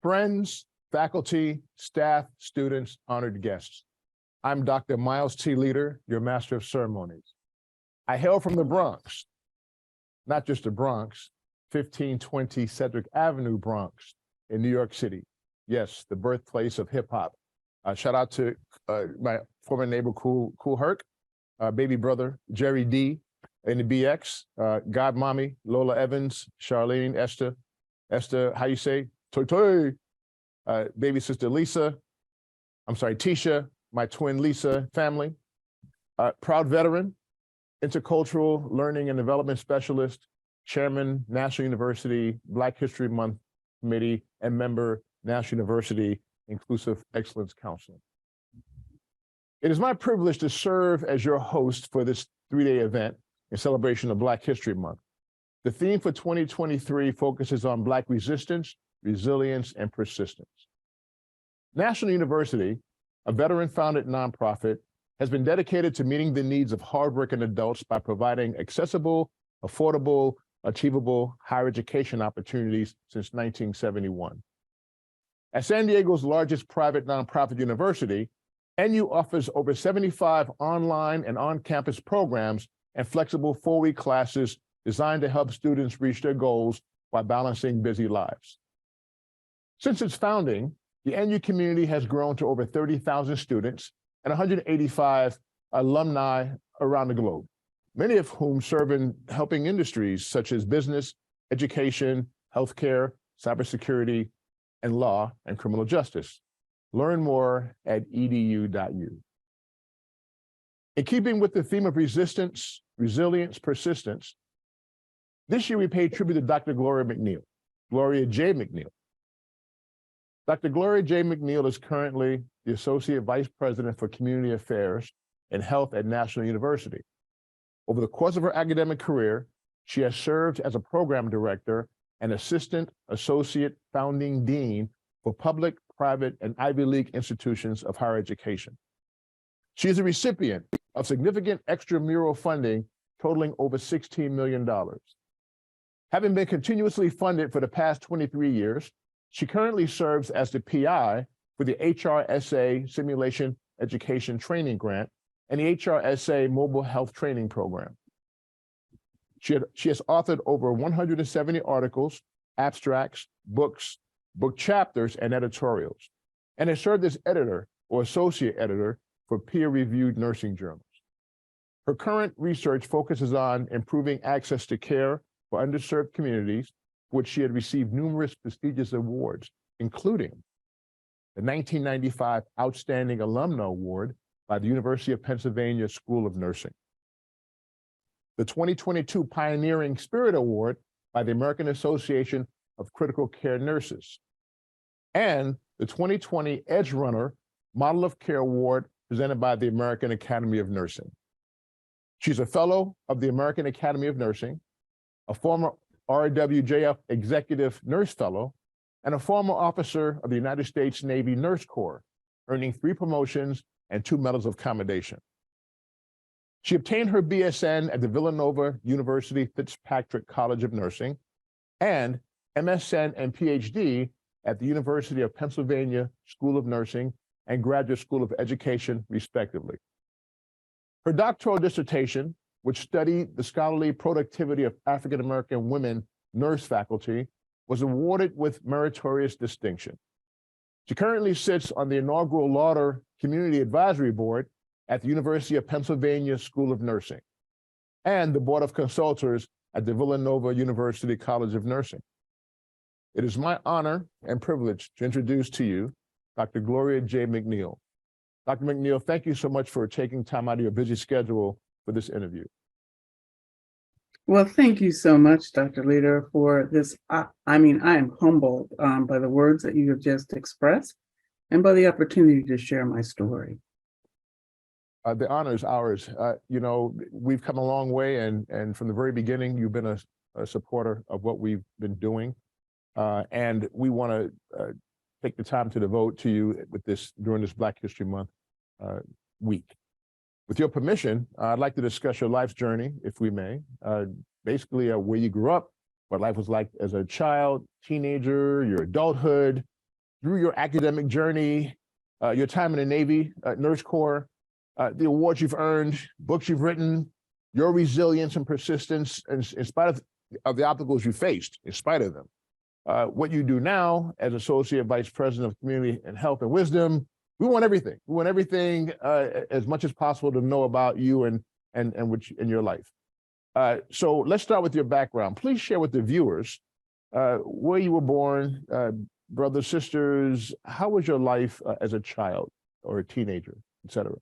Friends, faculty, staff, students, honored guests. I'm Dr. Miles T. Leader, your Master of Ceremonies. I hail from the Bronx, not just the Bronx, 1520 Cedric Avenue, Bronx in New York City. Yes, the birthplace of hip hop. Shout out to my former neighbor, Cool Herc, baby brother, Jerry D in the BX, godmommy, Lola Evans, Charlene, Esther, how you say? Toy Toy. Baby sister Tisha, my twin Lisa family. Proud veteran, intercultural learning and development specialist, chairman, National University Black History Month Committee, and member, National University Inclusive Excellence Council. It is my privilege to serve as your host for this three-day event in celebration of Black History Month. The theme for 2023 focuses on Black resistance, resilience, and persistence. National University, a veteran-founded nonprofit, has been dedicated to meeting the needs of hardworking adults by providing accessible, affordable, achievable higher education opportunities since 1971. As San Diego's largest private nonprofit university, NU offers over 75 online and on-campus programs and flexible 4-week classes designed to help students reach their goals while balancing busy lives. Since its founding, the NU community has grown to over 30,000 students and 185 alumni around the globe, many of whom serve in helping industries such as business, education, healthcare, cybersecurity, and law and criminal justice. Learn more at edu.u. In keeping with the theme of resistance, resilience, persistence, this year we pay tribute to Dr. Gloria J. McNeil. Dr. Gloria J. McNeil is currently the Associate Vice President for Community Affairs and Health at National University. Over the course of her academic career, she has served as a program director and assistant associate founding dean for public, private, and Ivy League institutions of higher education. She is a recipient of significant extramural funding totaling over $16 million. Having been continuously funded for the past 23 years, she currently serves as the PI for the HRSA Simulation Education Training Grant and the HRSA Mobile Health Training Program. She has authored over 170 articles, abstracts, books, book chapters, and editorials, and has served as editor or associate editor for peer-reviewed nursing journals. Her current research focuses on improving access to care for underserved communities, for which she had received numerous prestigious awards, including the 1995 Outstanding Alumna Award by the University of Pennsylvania School of Nursing, the 2022 Pioneering Spirit Award by the American Association of Critical Care Nurses, and the 2020 Edge Runner Model of Care Award presented by the American Academy of Nursing. She's a fellow of the American Academy of Nursing, a former RWJF Executive Nurse Fellow, and a former officer of the United States Navy Nurse Corps, earning 3 promotions and 2 medals of commendation. She obtained her BSN at the Villanova University Fitzpatrick College of Nursing and MSN and PhD at the University of Pennsylvania School of Nursing and Graduate School of Education, respectively. Her doctoral dissertation, which studied the scholarly productivity of African-American women nurse faculty, was awarded with meritorious distinction. She currently sits on the inaugural Lauder Community Advisory Board at the University of Pennsylvania School of Nursing and the Board of Consultors at the Villanova University College of Nursing. It is my honor and privilege to introduce to you Dr. Gloria J. McNeil. Dr. McNeil, thank you so much for taking time out of your busy schedule for this interview. Well, thank you so much, Dr. Leader, for this. I am humbled by the words that you have just expressed and by the opportunity to share my story. The honor is ours. We've come a long way, and from the very beginning, you've been a supporter of what we've been doing. And we want to take the time to devote to you with during this Black History Month week. With your permission, I'd like to discuss your life's journey, if we may. Basically, where you grew up, what life was like as a child, teenager, your adulthood, through your academic journey, your time in the Navy, Nurse Corps, the awards you've earned, books you've written, your resilience and persistence in spite of the obstacles you faced, in spite of them. What you do now as Associate Vice President of Community and Health and Wisdom, we want everything. We want everything as much as possible to know about you and your life. So let's start with your background. Please share with the viewers where you were born, brothers, sisters. How was your life as a child or a teenager, et cetera?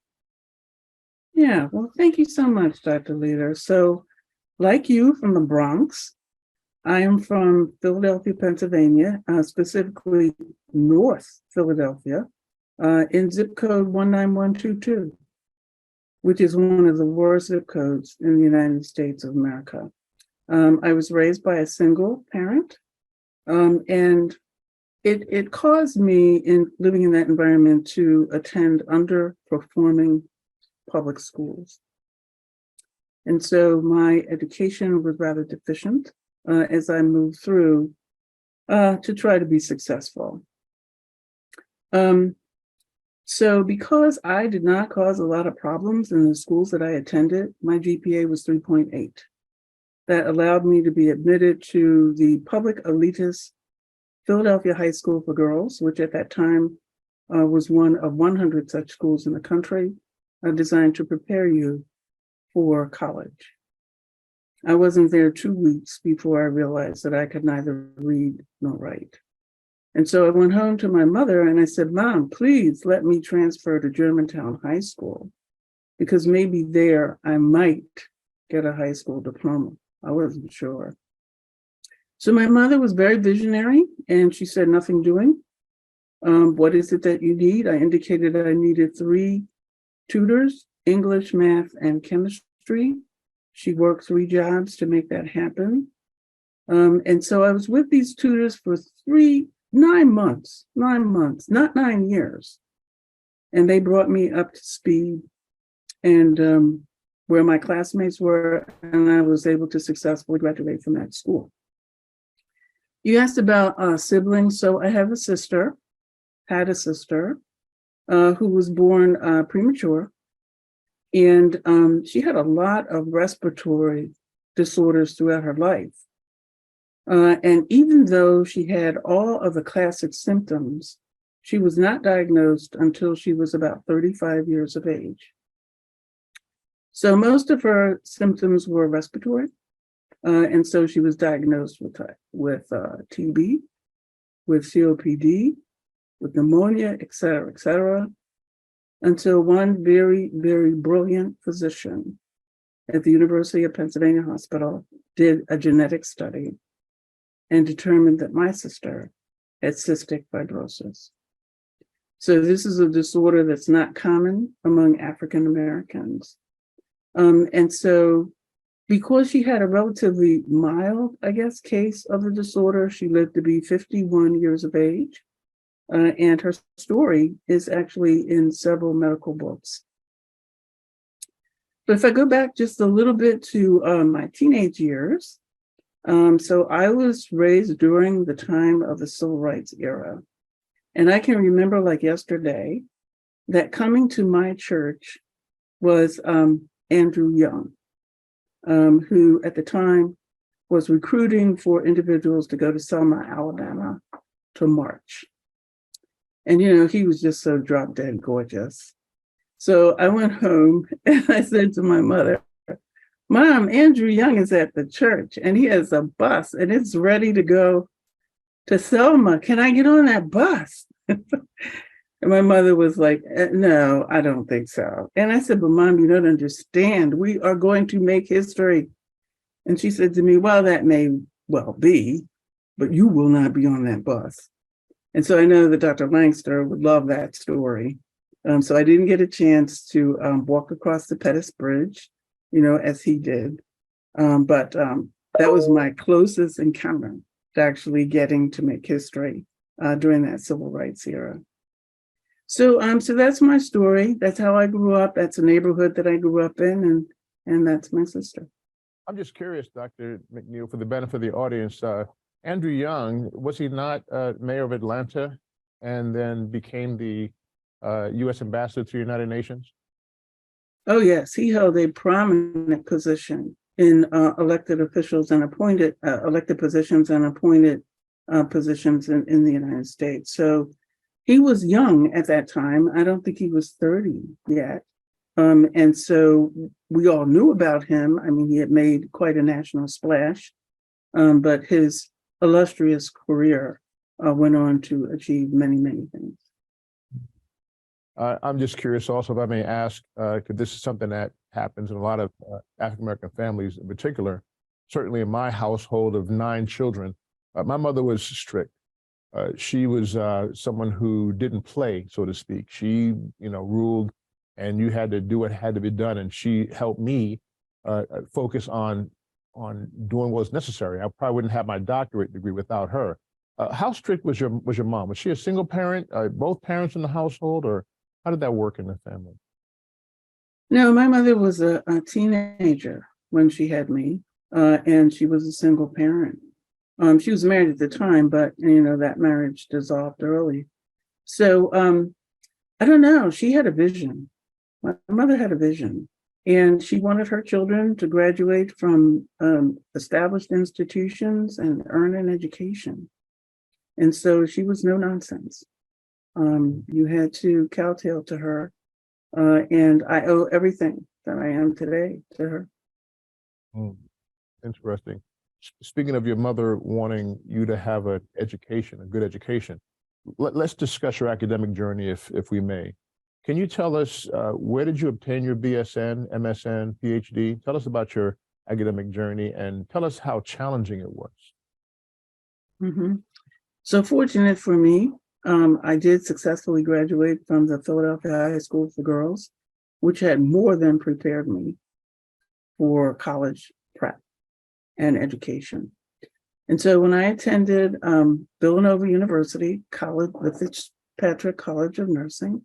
Yeah, well, thank you so much, Dr. Leader. So, like you from the Bronx, I am from Philadelphia, Pennsylvania, specifically North Philadelphia, in zip code 19122, which is one of the worst zip codes in the United States of America. I was raised by a single parent, and it caused me, in living in that environment, to attend underperforming public schools. And so my education was rather deficient as I moved through to try to be successful. So because I did not cause a lot of problems in the schools that I attended, my GPA was 3.8. That allowed me to be admitted to the public elitist Philadelphia High School for Girls, which at that time was one of 100 such schools in the country, designed to prepare you for college. I wasn't there 2 weeks before I realized that I could neither read nor write. And so I went home to my mother and I said, Mom, please let me transfer to Germantown High School, because maybe there I might get a high school diploma. I wasn't sure. So my mother was very visionary and she said, nothing doing. What is it that you need? I indicated that I needed 3 tutors, English, math, and chemistry. She worked 3 jobs to make that happen. And so I was with these tutors for 9 months, not 9 years. And they brought me up to speed and where my classmates were, and I was able to successfully graduate from that school. You asked about siblings. So I have a sister, had a sister, who was born premature. And she had a lot of respiratory disorders throughout her life. And even though she had all of the classic symptoms, she was not diagnosed until she was about 35 years of age. So most of her symptoms were respiratory. And so she was diagnosed with TB, with COPD, with pneumonia, et cetera, until one very, very brilliant physician at the University of Pennsylvania Hospital did a genetic study and determined that my sister had cystic fibrosis. So this is a disorder that's not common among African Americans. And so because she had a relatively mild, case of the disorder, she lived to be 51 years of age. And her story is actually in several medical books. But if I go back just a little bit to my teenage years, so I was raised during the time of the Civil Rights era. And I can remember like yesterday that coming to my church was Andrew Young, who at the time was recruiting for individuals to go to Selma, Alabama to march. And, he was just so drop dead gorgeous. So I went home and I said to my mother, Mom, Andrew Young is at the church and he has a bus and it's ready to go to Selma. Can I get on that bus? And my mother was like, no, I don't think so. And I said, but Mom, you don't understand. We are going to make history. And she said to me, well, that may well be, but you will not be on that bus. And so I know that Dr. Langster would love that story. So I didn't get a chance to walk across the Pettus Bridge, as he did. But that was my closest encounter to actually getting to make history during that civil rights era. So that's my story. That's how I grew up. That's a neighborhood that I grew up in, and that's my sister. I'm just curious, Dr. McNeil, for the benefit of the audience. Andrew Young, was he not mayor of Atlanta and then became the U.S. ambassador to the United Nations? Oh, yes, he held a prominent position in elected officials and appointed elected positions and appointed positions in the United States. So he was young at that time. I don't think he was 30 yet. And so we all knew about him. I mean, he had made quite a national splash, but his illustrious career went on to achieve many, many things. I'm just curious also, if I may ask, because this is something that happens in a lot of African-American families in particular. Certainly in my household of 9 children, my mother was strict. She was someone who didn't play, so to speak. She, ruled, and you had to do what had to be done. And she helped me focus on doing what was necessary. I probably wouldn't have my doctorate degree without her. How strict was your mom? Was she a single parent, both parents in the household, or how did that work in the family? No, my mother was a teenager when she had me, and she was a single parent. She was married at the time, but that marriage dissolved early. So I don't know. She had a vision. My mother had a vision, and she wanted her children to graduate from established institutions and earn an education. And so she was no nonsense. You had to kowtow to her, and I owe everything that I am today to her. Interesting. Speaking of your mother wanting you to have a good education, let's discuss your academic journey, if we may. Can you tell us where did you obtain your BSN, MSN, PhD? Tell us about your academic journey and tell us how challenging it was. Mm-hmm. So fortunate for me, I did successfully graduate from the Philadelphia High School for Girls, which had more than prepared me for college prep and education. And so when I attended Villanova University College, the Fitzpatrick College of Nursing,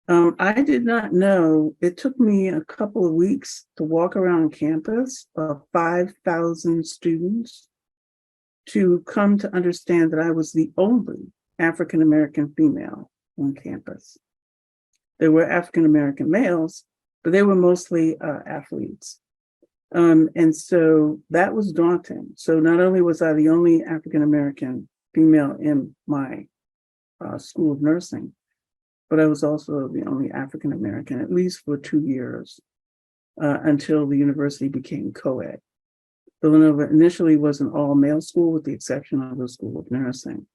I did not know, it took me a couple of weeks to walk around campus of 5,000 students to come to understand that I was the only African-American female on campus. There were African-American males, but they were mostly athletes. And so that was daunting. So not only was I the only African-American female in my school of nursing, but I was also the only African-American, at least for 2 years, until the university became co-ed. Villanova initially was an all-male school with the exception of the School of Nursing.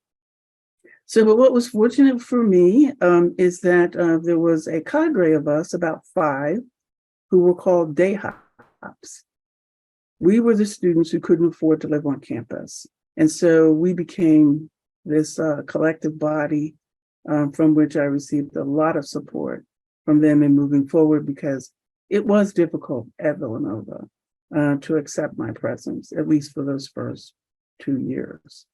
So, but what was fortunate for me is that there was a cadre of us, about 5, who were called day hops. We were the students who couldn't afford to live on campus. And so we became this collective body from which I received a lot of support from them in moving forward, because it was difficult at Villanova to accept my presence, at least for those first 2 years.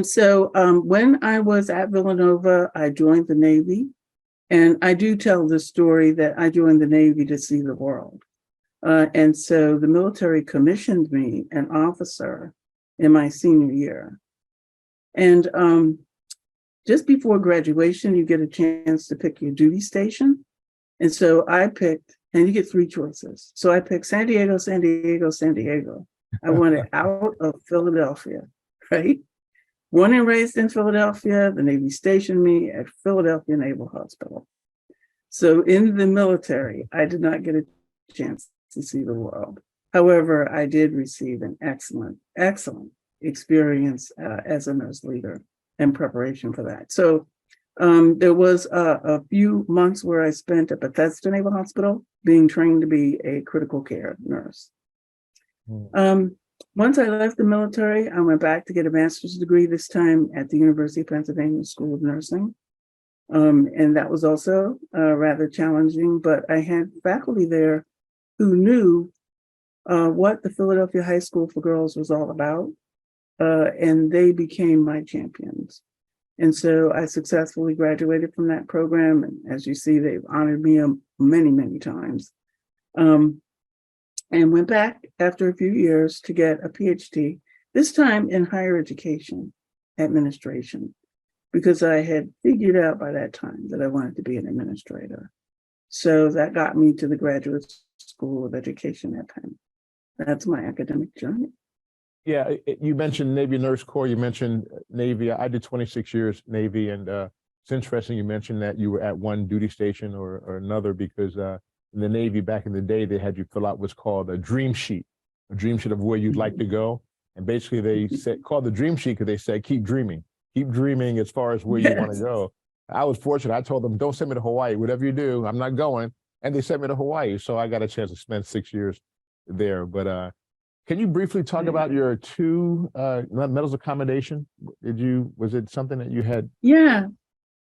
So when I was at Villanova, I joined the Navy. And I do tell the story that I joined the Navy to see the world. And so the military commissioned me an officer in my senior year. And just before graduation, you get a chance to pick your duty station. And so I picked, and you get 3 choices. So I picked San Diego, San Diego, San Diego. I wanted out of Philadelphia, right? Born and raised in Philadelphia, the Navy stationed me at Philadelphia Naval Hospital. So in the military, I did not get a chance to see the world. However, I did receive an excellent experience as a nurse leader in preparation for that. So there was a few months where I spent at Bethesda Naval Hospital being trained to be a critical care nurse. Once I left the military, I went back to get a master's degree, this time at the University of Pennsylvania School of Nursing. And that was also rather challenging, but I had faculty there who knew what the Philadelphia High School for Girls was all about, and they became my champions. And so I successfully graduated from that program. And as you see, they've honored me many, many times. And went back after a few years to get a PhD, this time in higher education administration. because I had figured out by that time that I wanted to be an administrator. So that got me to the Graduate School of Education that time. That's my academic journey. Yeah, you mentioned Navy Nurse Corps, you mentioned Navy. I did 26 years Navy, and it's interesting you mentioned that you were at one duty station or another, because in the Navy back in the day, they had you fill out what's called a dream sheet of where you'd like to go. And basically they said, called the dream sheet because they said, keep dreaming as far as where you want to go. I was fortunate. I told them, don't send me to Hawaii. Whatever you do, I'm not going. And they sent me to Hawaii. So I got a chance to spend 6 years there. But can you briefly talk about your two medals of commendation? Was it something that you had? Yeah.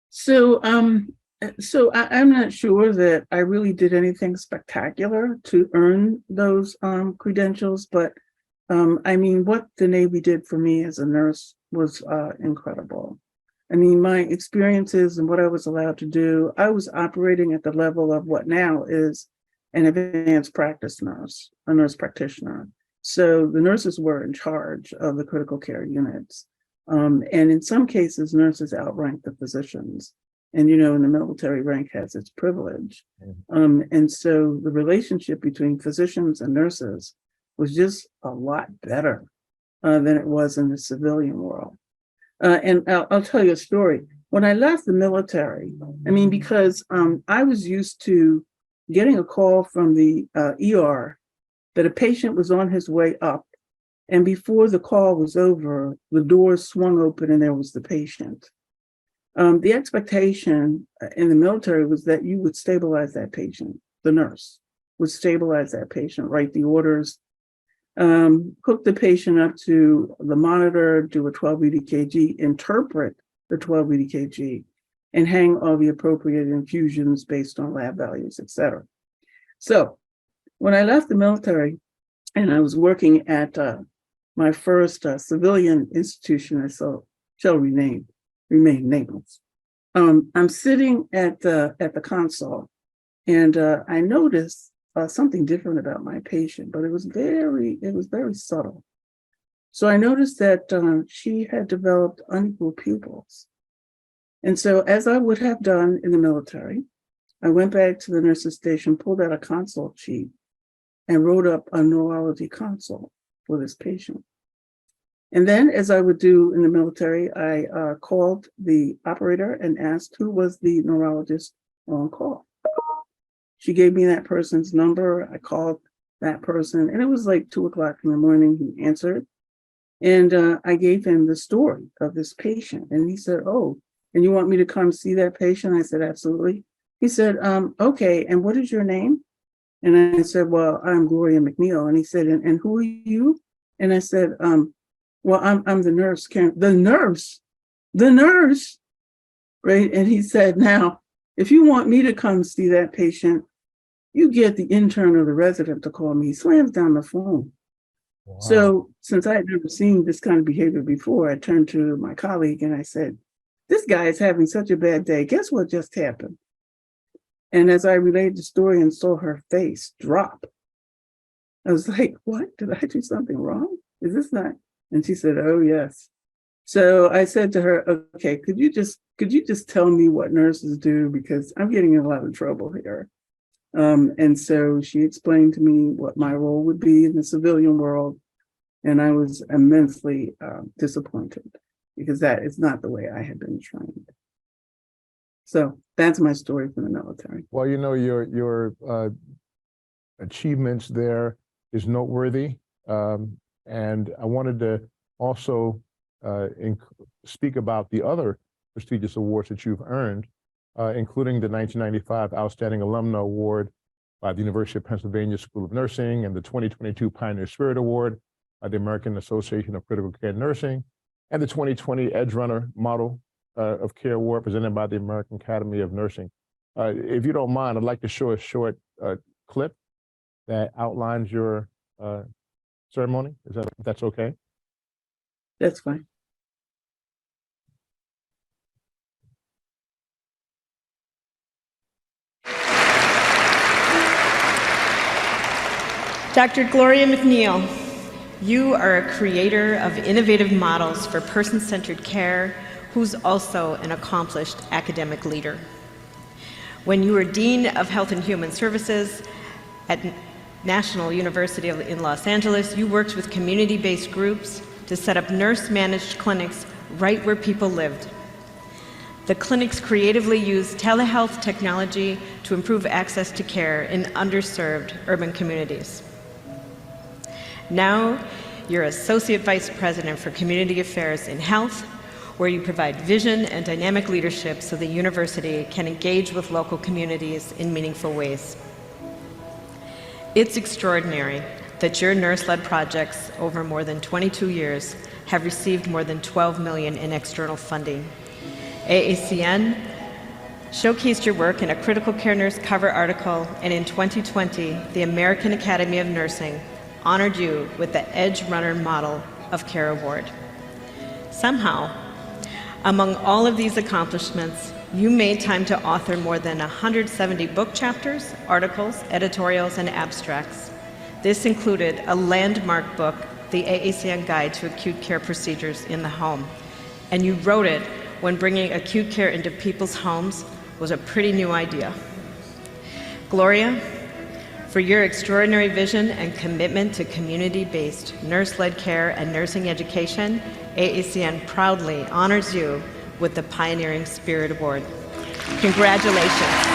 So I'm not sure that I really did anything spectacular to earn those credentials, but I mean, what the Navy did for me as a nurse was incredible. I mean, my experiences and what I was allowed to do, I was operating at the level of what now is an advanced practice nurse, a nurse practitioner. So the nurses were in charge of the critical care units. And in some cases, nurses outrank the physicians. And, you know, in the military, rank has its privilege. And so the relationship between physicians and nurses was just a lot better than it was in the civilian world. And I'll tell you a story. When I left the military, I mean, because I was used to getting a call from the ER that a patient was on his way up. And before the call was over, the doors swung open and there was the patient. The expectation in the military was that you would stabilize that patient. The nurse would stabilize that patient, write the orders, hook the patient up to the monitor, do a 12-lead EKG, interpret the 12-lead EKG, and hang all the appropriate infusions based on lab values, et cetera. So when I left the military and I was working at my first civilian institution, I shall remain nameless. I'm sitting at the console, and I noticed something different about my patient, but it was very subtle. So I noticed that she had developed unequal pupils. And so, as I would have done in the military, I went back to the nurse's station, pulled out a consult sheet, and wrote up a neurology consult for this patient. And then, as I would do in the military, I called the operator and asked who was the neurologist on call. She gave me that person's number. I called that person, and it was like 2:00 in the morning. He answered, and I gave him the story of this patient. And he said, "Oh, and you want me to come see that patient?" I said, "Absolutely." He said, "Okay, and what is your name?" And I said, "Well, I'm Gloria McNeil." And he said, and who are you?" And I said, "Well, I'm the nurse, Karen." The nurse, right? And he said, "Now, if you want me to come see that patient, you get the intern or the resident to call me." He slams down the phone. Wow. So since I had never seen this kind of behavior before, I turned to my colleague and I said, "This guy is having such a bad day. Guess what just happened?" And as I relayed the story and saw her face drop, I was like, "What? Did I do something wrong? Is this not?" And she said, "Oh, yes." So I said to her, "Okay, could you just tell me what nurses do, because I'm getting in a lot of trouble here." And so she explained to me what my role would be in the civilian world, and I was immensely disappointed, because that is not the way I had been trained. So that's my story from the military. Well, you know, your achievements there is noteworthy. And I wanted to also speak about the other prestigious awards that you've earned, including the 1995 Outstanding Alumna Award by the University of Pennsylvania School of Nursing, and the 2022 Pioneer Spirit Award by the American Association of Critical Care Nursing, and the 2020 Edge Runner Model of Care Award presented by the American Academy of Nursing. If you don't mind, I'd like to show a short clip that outlines your ceremony. That's okay? That's fine. Dr. Gloria McNeil, you are a creator of innovative models for person-centered care who's also an accomplished academic leader. When you were Dean of Health and Human Services at National University in Los Angeles, you worked with community-based groups to set up nurse-managed clinics right where people lived. The clinics creatively used telehealth technology to improve access to care in underserved urban communities. Now, you're Associate Vice President for Community Affairs in Health, where you provide vision and dynamic leadership so the university can engage with local communities in meaningful ways. It's extraordinary that your nurse-led projects over more than 22 years have received more than $12 million in external funding. AACN showcased your work in a critical care nurse cover article, and in 2020, the American Academy of Nursing honored you with the Edge Runner Model of Care Award. Somehow, among all of these accomplishments, you made time to author more than 170 book chapters, articles, editorials, and abstracts. This included a landmark book, The AACN Guide to Acute Care Procedures in the Home, and you wrote it when bringing acute care into people's homes was a pretty new idea. Gloria, for your extraordinary vision and commitment to community-based nurse-led care and nursing education, AACN proudly honors you with the Pioneering Spirit Award. Congratulations.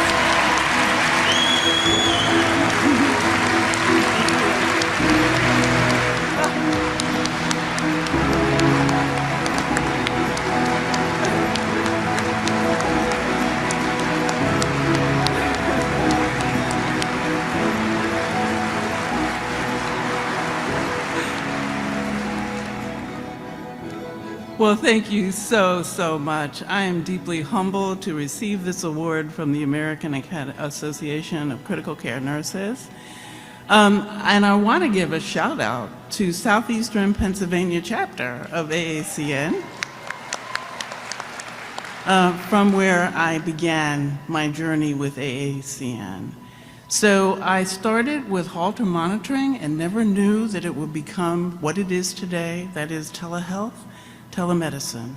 Well, thank you so much. I am deeply humbled to receive this award from the American Association of Critical Care Nurses. And I want to give a shout out to Southeastern Pennsylvania chapter of AACN, from where I began my journey with AACN. So I started with Holter monitoring and never knew that it would become what it is today, that is telehealth, telemedicine.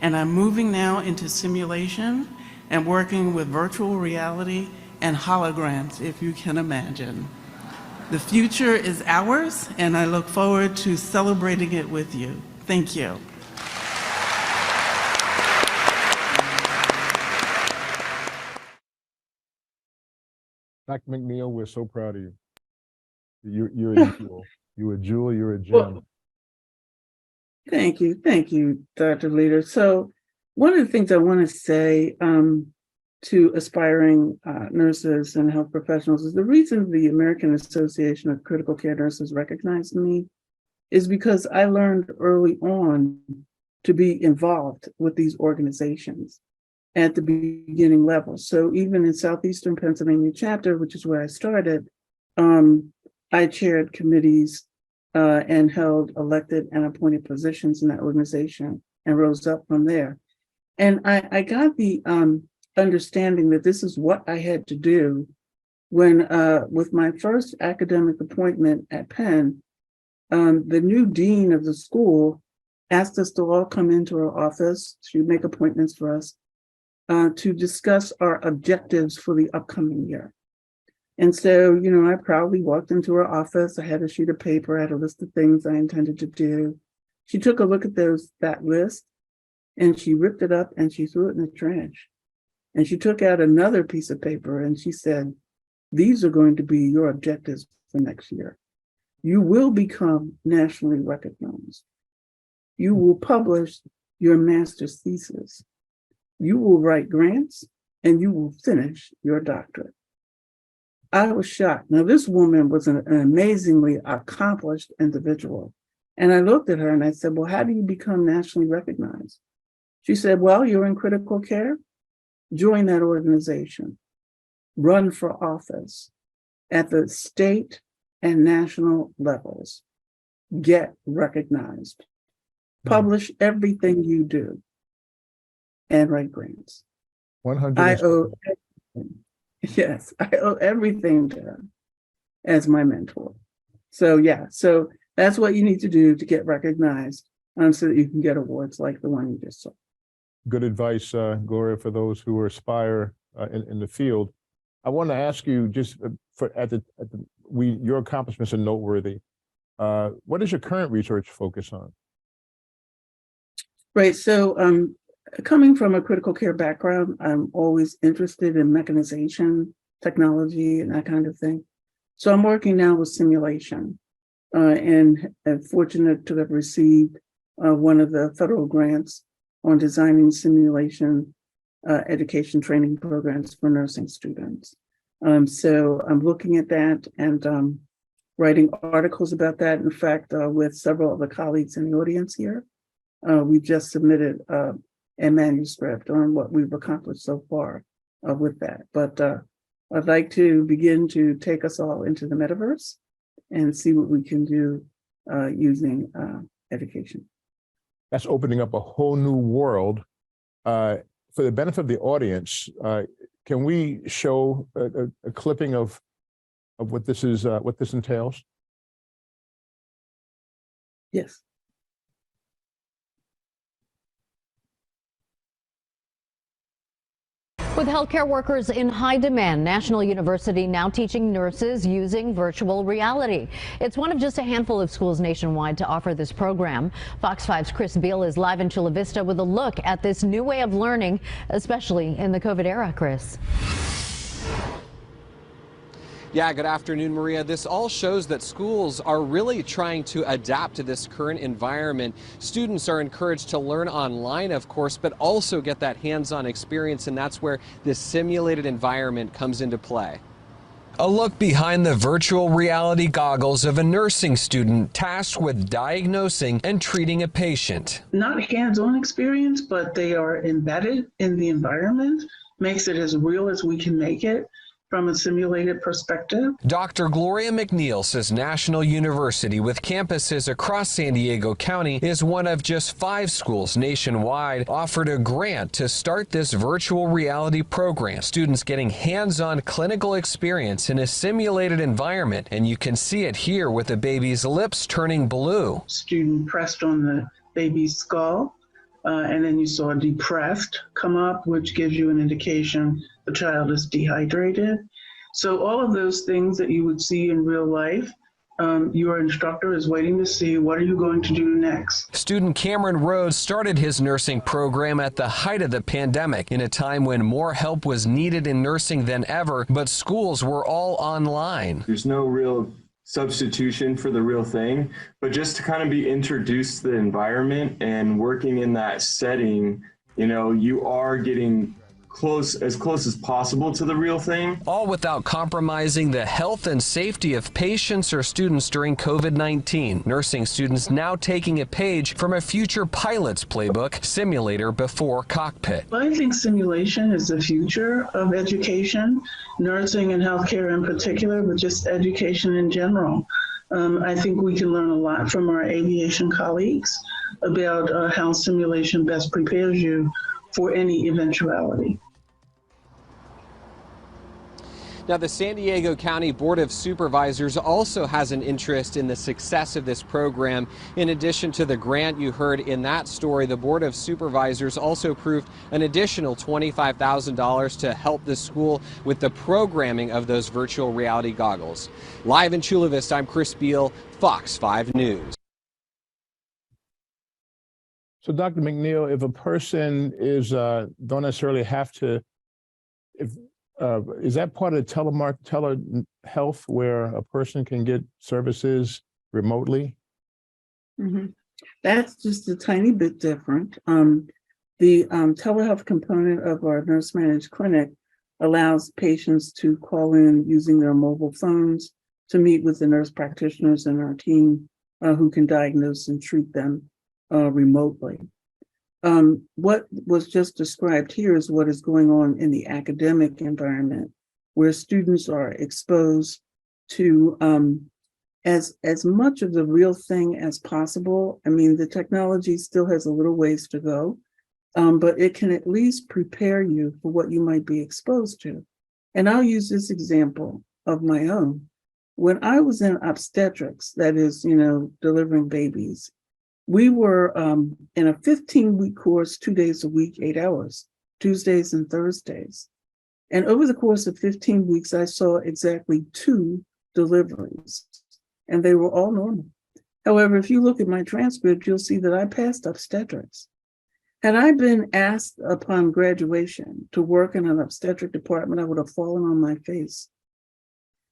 And I'm moving now into simulation and working with virtual reality and holograms, if you can imagine. The future is ours, and I look forward to celebrating it with you. Thank you. Dr. McNeil, we're so proud of you. You're a jewel. You're a jewel, you're a gem. Thank you, Dr. Leader. So one of the things I want to say to aspiring nurses and health professionals is the reason the American Association of Critical Care Nurses recognized me is because I learned early on to be involved with these organizations at the beginning level. So even in Southeastern Pennsylvania chapter, which is where I started, I chaired committees and held elected and appointed positions in that organization and rose up from there. And I got the understanding that this is what I had to do when, with my first academic appointment at Penn, the new dean of the school asked us to all come into her office. She would make appointments for us to discuss our objectives for the upcoming year. And so, I proudly walked into her office. I had a sheet of paper, I had a list of things I intended to do. She took a look at that list, and she ripped it up and she threw it in the trash. And she took out another piece of paper and she said, these are going to be your objectives for next year. You will become nationally recognized. You will publish your master's thesis. You will write grants and you will finish your doctorate. I was shocked. Now, this woman was an amazingly accomplished individual. And I looked at her and I said, well, how do you become nationally recognized? She said, well, you're in critical care. Join that organization. Run for office at the state and national levels. Get recognized. Publish everything you do and write grants. 100. I owe everything. Yes, I owe everything to her as my mentor. So so that's what you need to do to get recognized so that you can get awards like the one you just saw. good advice, Gloria, for those who aspire in the field. I want to ask you, just your accomplishments are noteworthy. What is your current research focus on? Right. So coming from a critical care background, I'm always interested in mechanization, technology, and that kind of thing. So I'm working now with simulation and am fortunate to have received one of the federal grants on designing simulation education training programs for nursing students. So I'm looking at that and writing articles about that. In fact, with several of the colleagues in the audience here, we just submitted a manuscript on what we've accomplished so far with that. But I'd like to begin to take us all into the metaverse and see what we can do using education. That's opening up a whole new world. For the benefit of the audience, can we show a clipping of what this is, what this entails? Yes. With healthcare workers in high demand, National University now teaching nurses using virtual reality. It's one of just a handful of schools nationwide to offer this program. Fox 5's Chris Beal is live in Chula Vista with a look at this new way of learning, especially in the COVID era. Chris. Yeah, good afternoon, Maria. This all shows that schools are really trying to adapt to this current environment. Students are encouraged to learn online, of course, but also get that hands-on experience, and that's where this simulated environment comes into play. A look behind the virtual reality goggles of a nursing student tasked with diagnosing and treating a patient. Not hands-on experience, but they are embedded in the environment, makes it as real as we can make it from a simulated perspective. Dr. Gloria McNeil says National University, with campuses across San Diego County, is one of just 5 schools nationwide offered a grant to start this virtual reality program. Students getting hands-on clinical experience in a simulated environment, and you can see it here with the baby's lips turning blue. Student pressed on the baby's skull, and then you saw depressed come up, which gives you an indication the child is dehydrated. So all of those things that you would see in real life, your instructor is waiting to see what are you going to do next. Student Cameron Rhodes started his nursing program at the height of the pandemic, in a time when more help was needed in nursing than ever, but schools were all online. There's no real substitution for the real thing, but just to kind of be introduced to the environment and working in that setting, you know, you are getting as close as possible to the real thing. All without compromising the health and safety of patients or students during COVID-19. Nursing students now taking a page from a future pilot's playbook, Simulator Before Cockpit. I think simulation is the future of education, nursing and healthcare in particular, but just education in general. I think we can learn a lot from our aviation colleagues about how simulation best prepares you for any eventuality. Now, the San Diego County Board of Supervisors also has an interest in the success of this program. In addition to the grant you heard in that story, the Board of Supervisors also approved an additional $25,000 to help the school with the programming of those virtual reality goggles. Live in Chula Vista, I'm Chris Beal, Fox 5 News. So, Dr. McNeil, if a person is don't necessarily have to, is that part of telehealth where a person can get services remotely? Mm-hmm. That's just a tiny bit different. The telehealth component of our nurse managed clinic allows patients to call in using their mobile phones to meet with the nurse practitioners in our team who can diagnose and treat them remotely. What was just described here is what is going on in the academic environment, where students are exposed to as much of the real thing as possible. I mean, the technology still has a little ways to go, but it can at least prepare you for what you might be exposed to. And I'll use this example of my own. When I was in obstetrics, that is, delivering babies, we were in a 15-week course, 2 days a week, 8 hours, Tuesdays and Thursdays. And over the course of 15 weeks, I saw exactly 2 deliveries, and they were all normal. However, if you look at my transcript, you'll see that I passed obstetrics. Had I been asked upon graduation to work in an obstetric department, I would have fallen on my face.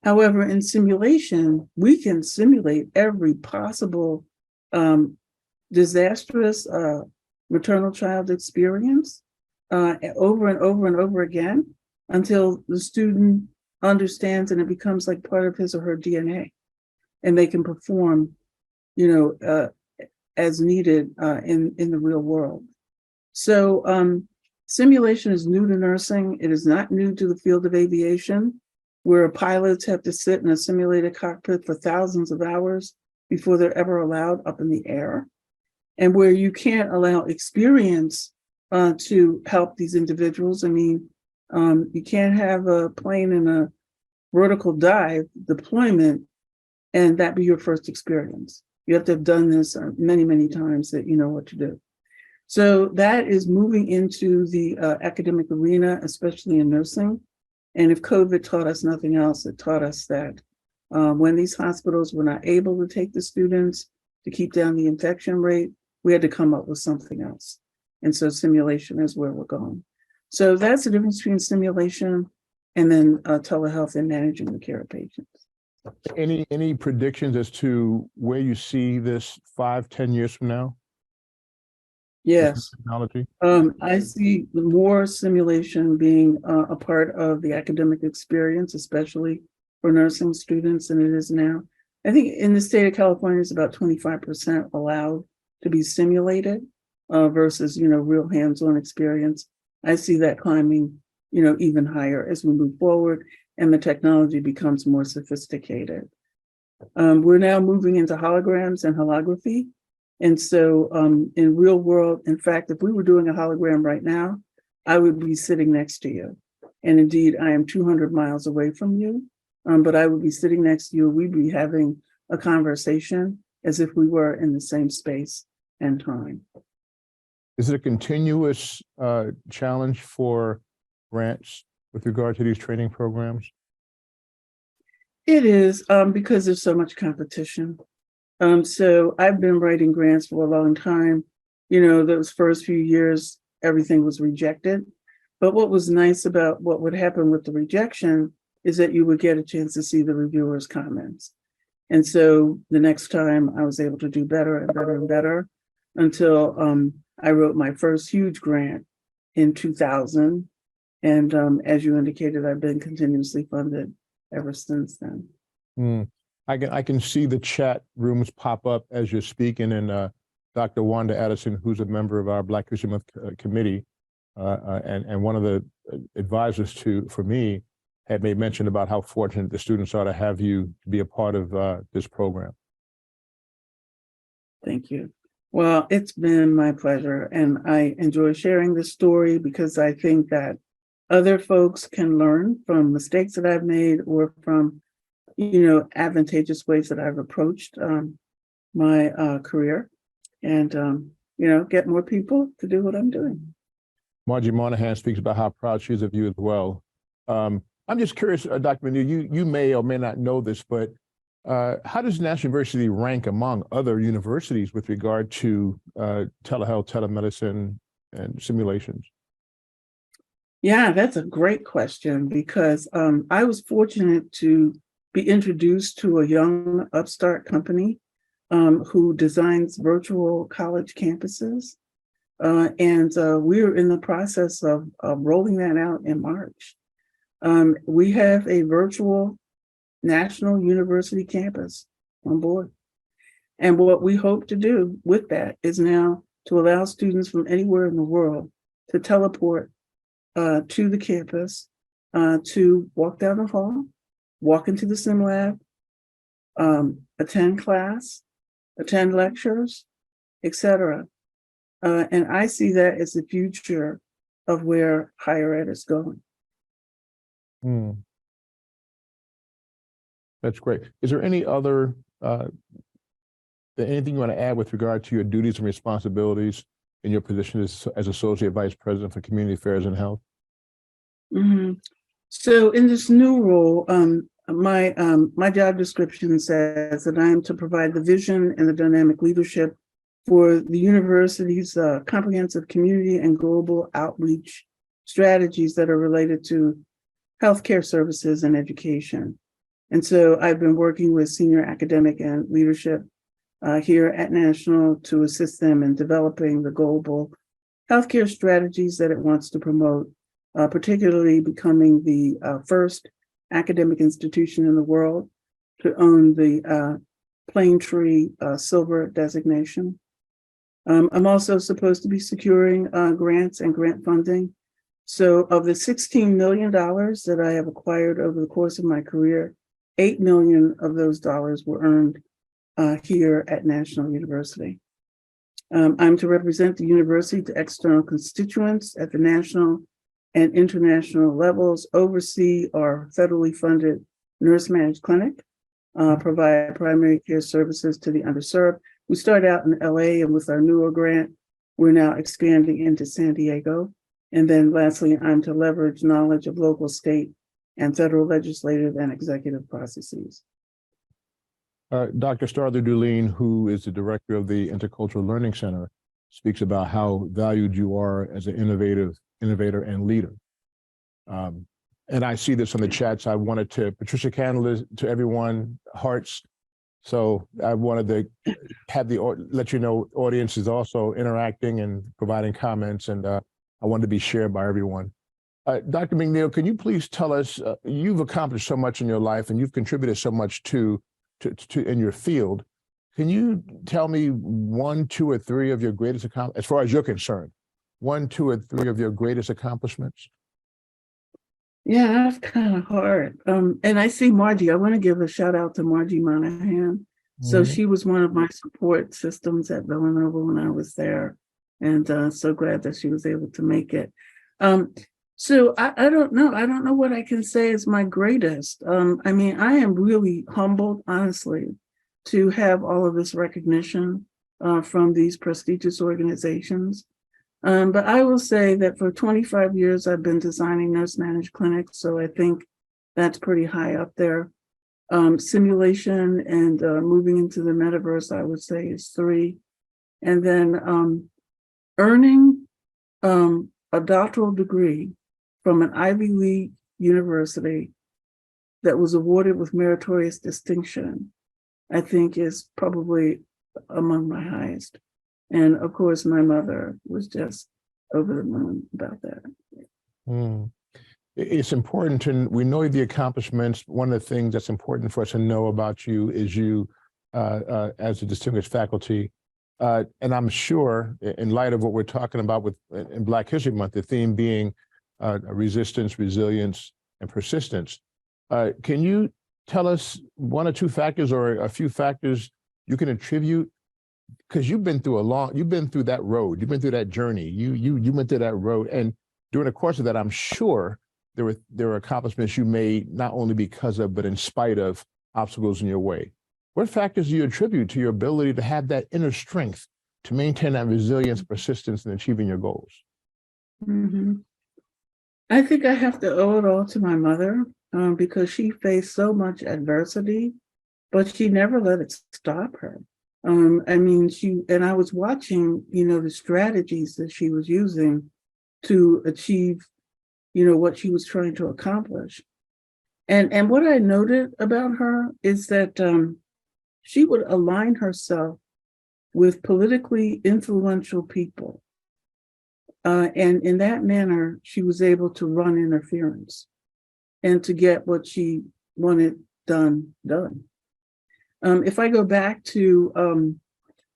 However, in simulation, we can simulate every possible disastrous maternal child experience over and over and over again until the student understands and it becomes like part of his or her DNA, and they can perform, as needed in the real world. So simulation is new to nursing. It is not new to the field of aviation, where pilots have to sit in a simulated cockpit for thousands of hours before they're ever allowed up in the air, and where you can't allow experience to help these individuals. I mean, you can't have a plane in a vertical dive deployment and that be your first experience. You have to have done this many, many times that you know what to do. So that is moving into the academic arena, especially in nursing. And if COVID taught us nothing else, it taught us that when these hospitals were not able to take the students to keep down the infection rate, we had to come up with something else. And so simulation is where we're going. So that's the difference between simulation and then telehealth and managing the care of patients. Any predictions as to where you see this 5-10 years from now? Yes. Technology. I see more simulation being a part of the academic experience, especially for nursing students, than it is now. I think in the state of California, it's about 25% allowed to be simulated versus, real hands-on experience. I see that climbing, even higher as we move forward and the technology becomes more sophisticated. We're now moving into holograms and holography. And so in real world, in fact, if we were doing a hologram right now, I would be sitting next to you. And indeed, I am 200 miles away from you, but I would be sitting next to you. We'd be having a conversation as if we were in the same space and time. Is it a continuous challenge for grants with regard to these training programs? It is because there's so much competition. So I've been writing grants for a long time. Those first few years, everything was rejected. But what was nice about what would happen with the rejection is that you would get a chance to see the reviewers' comments. And so the next time I was able to do better and better and better until I wrote my first huge grant in 2000. And as you indicated, I've been continuously funded ever since then. I can see the chat rooms pop up as you're speaking, and Dr. Wanda Addison, who's a member of our Black History Month committee, and one of the advisors for me, had made mention about how fortunate the students are to have you be a part of this program. Thank you. Well, it's been my pleasure, and I enjoy sharing this story because I think that other folks can learn from mistakes that I've made or from advantageous ways that I've approached my career and, get more people to do what I'm doing. Margie Monahan speaks about how proud she is of you as well. I'm just curious, Dr. McNeil, you may or may not know this, but how does National University rank among other universities with regard to telehealth, telemedicine, and simulations? Yeah, that's a great question because I was fortunate to be introduced to a young upstart company who designs virtual college campuses. And we're in the process of rolling that out in March. We have a virtual national university campus on board. And what we hope to do with that is now to allow students from anywhere in the world to teleport to the campus to walk down the hall, walk into the sim lab, attend class, attend lectures, etc. And I see that as the future of where higher ed is going. That's great. Is there any other anything you want to add with regard to your duties and responsibilities in your position as Associate Vice President for Community Affairs and Health? Mhm. So in this new role, my job description says that I am to provide the vision and the dynamic leadership for the university's comprehensive community and global outreach strategies that are related to healthcare services and education. And so I've been working with senior academic and leadership here at National to assist them in developing the global healthcare strategies that it wants to promote, particularly becoming the first academic institution in the world to own the Plaintree Silver designation. I'm also supposed to be securing grants and grant funding. So of the $16 million that I have acquired over the course of my career, $8 million of those dollars were earned here at National University. I'm to represent the university to external constituents at the national and international levels, oversee our federally funded nurse managed clinic, provide primary care services to the underserved. We started out in LA, and with our newer grant, we're now expanding into San Diego. And then lastly, I'm to leverage knowledge of local, state, and federal legislative and executive processes. Dr. Starler Dulene, who is the director of the Intercultural Learning Center, speaks about how valued you are as an innovator and leader. And I see this on the chats. I wanted to, Patricia Candler, to everyone, hearts. So I wanted to have let you know, audience is also interacting and providing comments, and I wanted to be shared by everyone. Dr. McNeil, can you please tell us, you've accomplished so much in your life and you've contributed so much to in your field. Can you tell me 1, 2, or 3 of your greatest accomplishments, as far as you're concerned, 1, 2, or 3 of your greatest accomplishments? Yeah, that's kind of hard. And I see Margie. I want to give a shout out to Margie Monahan. So she was one of my support systems at Villanova when I was there. And so glad that she was able to make it. So I don't know. I don't know what I can say is my greatest. I mean, I am really humbled, honestly, to have all of this recognition from these prestigious organizations. But I will say that for 25 years, I've been designing nurse managed clinics. So I think that's pretty high up there. Simulation and moving into the metaverse, I would say, is 3. And then earning a doctoral degree from an Ivy League university that was awarded with meritorious distinction, I think is probably among my highest. And of course, my mother was just over the moon about that. It's important we know the accomplishments. One of the things that's important for us to know about you is you as a distinguished faculty. And I'm sure in light of what we're talking about in Black History Month, the theme being resistance, resilience, and persistence. Can you tell us 1 or 2 factors or a few factors you can attribute? Because you've been through that road, you've been through that journey, you went through that road, and during the course of that, I'm sure there were accomplishments you made not only because of, but in spite of obstacles in your way. What factors do you attribute to your ability to have that inner strength to maintain that resilience, persistence, and achieving your goals? I think I have to owe it all to my mother because she faced so much adversity, but she never let it stop her. I mean, I was watching, the strategies that she was using to achieve, what she was trying to accomplish. And what I noted about her is that she would align herself with politically influential people. And in that manner, she was able to run interference and to get what she wanted done. If I go back to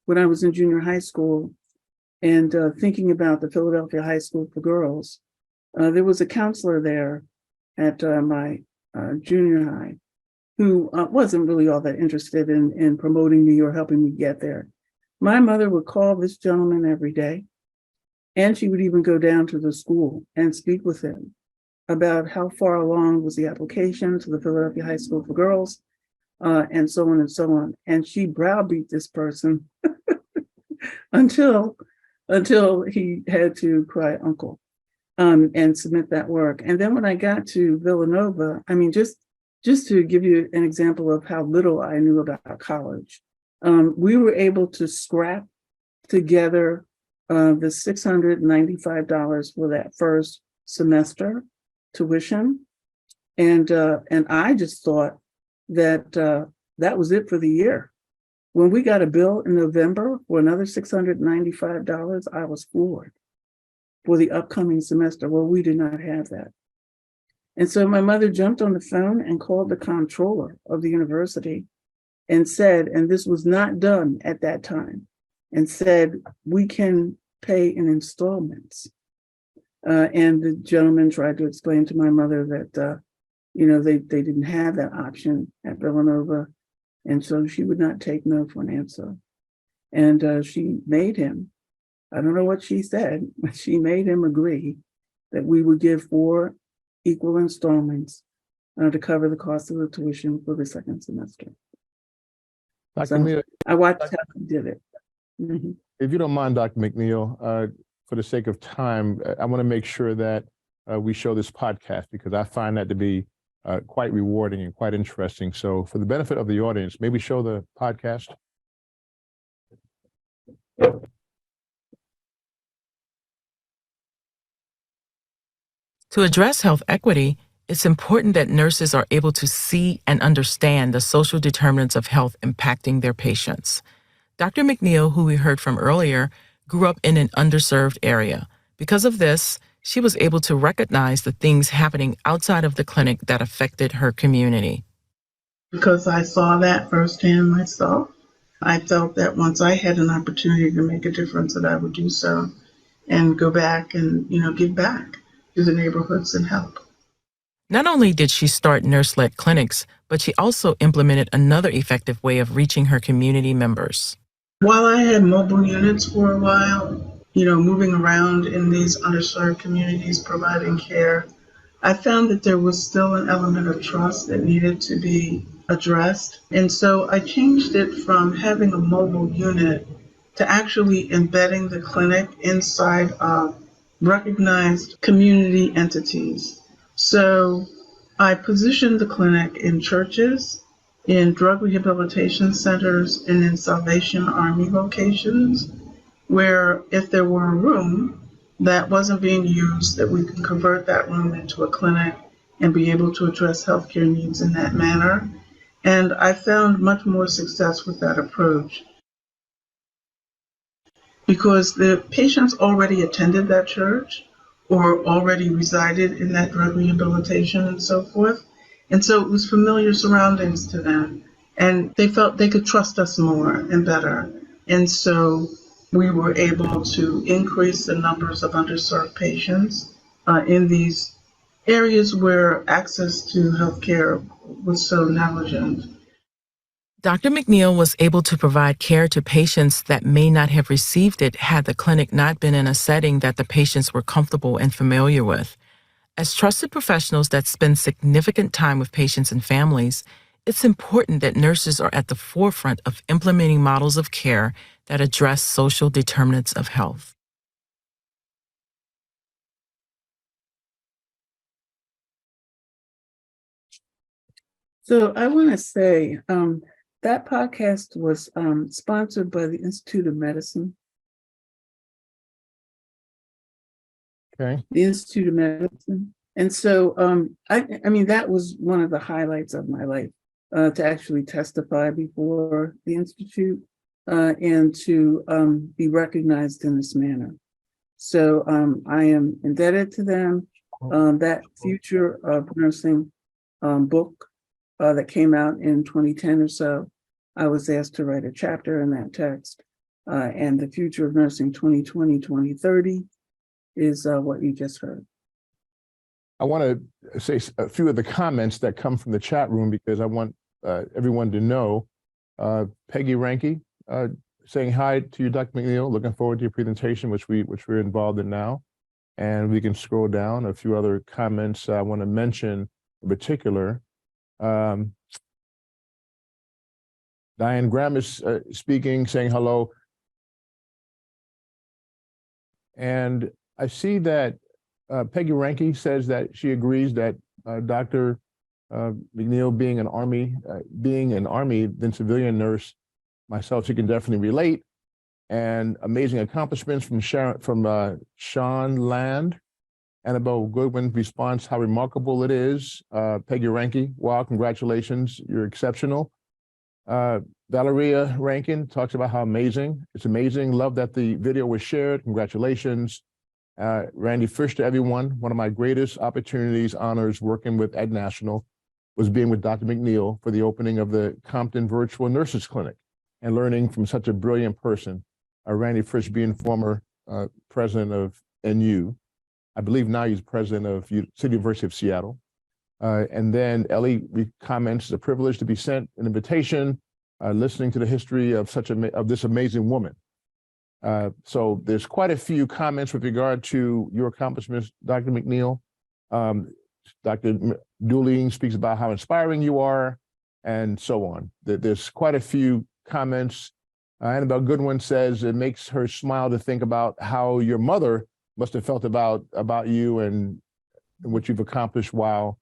when I was in junior high school and thinking about the Philadelphia High School for Girls, there was a counselor there at my junior high who wasn't really all that interested in promoting me or helping me get there. My mother would call this gentleman every day, and she would even go down to the school and speak with him about how far along was the application to the Philadelphia High School for Girls, and so on and so on. And she browbeat this person until he had to cry uncle, and submit that work. And then when I got to Villanova, I mean, just to give you an example of how little I knew about college, we were able to scrap together the $695 for that first semester tuition. And I just thought that that was it for the year. When we got a bill in November for another $695, I was floored for the upcoming semester. Well, we did not have that. And so my mother jumped on the phone and called the comptroller of the university and said, and this was not done at that time, and said, we can pay in installments. And the gentleman tried to explain to my mother that, they didn't have that option at Villanova. And so she would not take no for an answer. And she made him, I don't know what she said, but she made him agree that we would give 4 equal installments to cover the cost of the tuition for the second semester. Dr. McNeil, I watched how he did it. Mm-hmm. if you don't mind, Dr. McNeil, for the sake of time, I want to make sure that we show this podcast because I find that to be quite rewarding and quite interesting. So for the benefit of the audience, maybe show the podcast. To address health equity, it's important that nurses are able to see and understand the social determinants of health impacting their patients. Dr. McNeil, who we heard from earlier, grew up in an underserved area. Because of this, she was able to recognize the things happening outside of the clinic that affected her community. Because I saw that firsthand myself, I felt that once I had an opportunity to make a difference, that I would do so and go back and, give back to the neighborhoods and help. Not only did she start nurse-led clinics, but she also implemented another effective way of reaching her community members. While I had mobile units for a while, moving around in these underserved communities, providing care, I found that there was still an element of trust that needed to be addressed. And so I changed it from having a mobile unit to actually embedding the clinic inside of recognized community entities. So I positioned the clinic in churches, in drug rehabilitation centers, and in Salvation Army locations, where if there were a room that wasn't being used, that we can convert that room into a clinic and be able to address healthcare needs in that manner. And I found much more success with that approach because the patients already attended that church or already resided in that drug rehabilitation and so forth. And so it was familiar surroundings to them. And they felt they could trust us more and better. And so we were able to increase the numbers of underserved patients in these areas where access to healthcare was so negligent. Dr. McNeil was able to provide care to patients that may not have received it had the clinic not been in a setting that the patients were comfortable and familiar with. As trusted professionals that spend significant time with patients and families, it's important that nurses are at the forefront of implementing models of care that address social determinants of health. So I want to say that podcast was sponsored by the Institute of Medicine. Okay. The Institute of Medicine. And so I mean, that was one of the highlights of my life, to actually testify before the Institute and to be recognized in this manner. So I am indebted to them. That Future of Nursing book that came out in 2010 or so, I was asked to write a chapter in that text. And the Future of Nursing 2020-2030 is what you just heard. I want to say a few of the comments that come from the chat room because I want everyone to know. Peggy Ranke saying hi to you, Dr. McNeil. Looking forward to your presentation, which we're involved in now. And we can scroll down a few other comments I want to mention in particular. Diane Graham is speaking, saying hello. And I see that Peggy Ranke says that she agrees that Dr. McNeil being an Army then civilian nurse, myself, she can definitely relate. And amazing accomplishments from Sean Land. Annabelle Goodwin responds, how remarkable it is. Peggy Ranke, wow, congratulations, you're exceptional. Valeria Rankin talks about how amazing, it's amazing. Love that the video was shared, congratulations. Randy Fish to everyone, one of my greatest opportunities, honors working with Ed National was being with Dr. McNeil for the opening of the Compton Virtual Nurses Clinic and learning from such a brilliant person. Randy Fish being former president of NU. I believe now he's president of City University of Seattle. And then Ellie comments, it's a privilege to be sent an invitation, listening to the history of this amazing woman. So there's quite a few comments with regard to your accomplishments, Dr. McNeil. Dr. Dooling speaks about how inspiring you are, and so on. There's quite a few comments. Annabelle Goodwin says it makes her smile to think about how your mother must have felt about you and what you've accomplished, while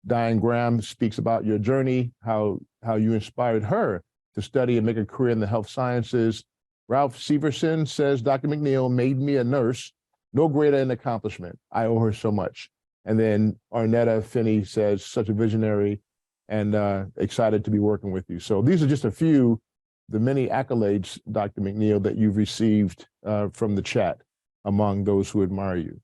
Diane Graham speaks about your journey, how you inspired her to study and make a career in the health sciences. Ralph Severson says, Dr. McNeil made me a nurse, no greater an accomplishment. I owe her so much. And then Arnetta Finney says, such a visionary and excited to be working with you. So these are just a few, the many accolades, Dr. McNeil, that you've received from the chat among those who admire you.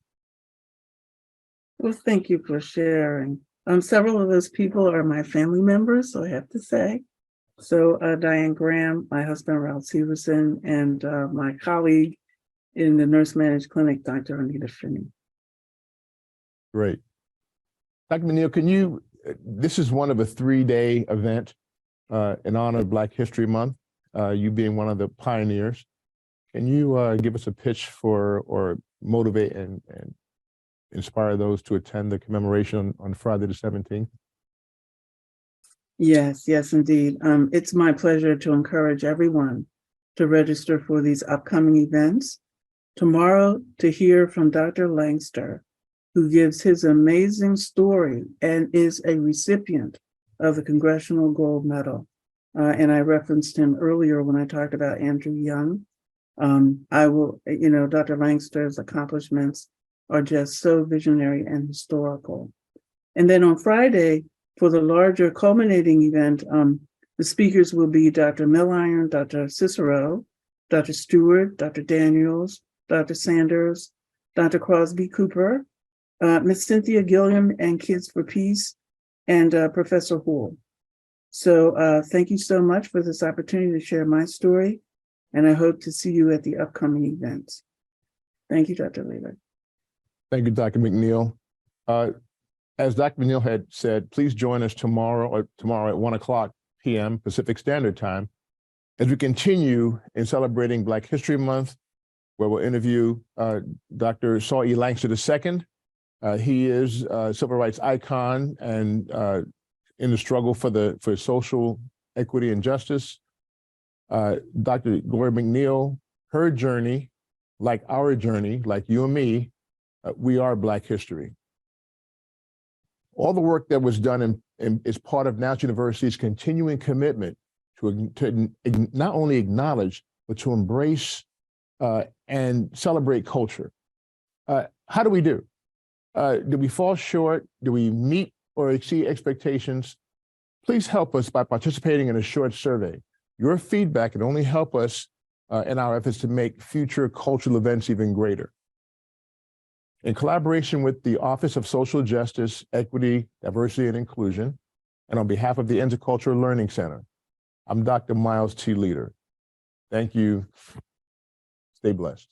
Well, thank you for sharing. Several of those people are my family members, so I have to say. So Diane Graham, my husband, Ralph Severson, and my colleague in the nurse managed clinic, Dr. Anita Finney. Great. Dr. McNeil, this is one of a 3-day event in honor of Black History Month, you being one of the pioneers. Can you give us a pitch for, or motivate and inspire those to attend the commemoration on Friday the 17th? Yes, indeed. It's my pleasure to encourage everyone to register for these upcoming events. Tomorrow, to hear from Dr. Langster, who gives his amazing story and is a recipient of the Congressional Gold Medal. And I referenced him earlier when I talked about Andrew Young. Dr. Langster's accomplishments are just so visionary and historical. And then on Friday, for the larger culminating event, the speakers will be Dr. Milliron, Dr. Cicero, Dr. Stewart, Dr. Daniels, Dr. Sanders, Dr. Crosby Cooper, Ms. Cynthia Gilliam and Kids for Peace, and Professor Houle. So thank you so much for this opportunity to share my story, and I hope to see you at the upcoming events. Thank you, Dr. Leader. Thank you, Dr. McNeil. As Dr. McNeil had said, please join us tomorrow at 1:00 p.m. Pacific Standard Time as we continue in celebrating Black History Month, where we'll interview Dr. Saul E. Langster II. He is a civil rights icon and in the struggle for social equity and justice. Dr. Gloria McNeil, her journey, like our journey, like you and me, we are Black history. All the work that was done is part of National University's continuing commitment to not only acknowledge, but to embrace and celebrate culture. How do we do? Do we fall short? Do we meet or exceed expectations? Please help us by participating in a short survey. Your feedback can only help us in our efforts to make future cultural events even greater. In collaboration with the Office of Social Justice, Equity, Diversity, and Inclusion, and on behalf of the Intercultural Learning Center, I'm Dr. Miles T. Leader. Thank you. Stay blessed.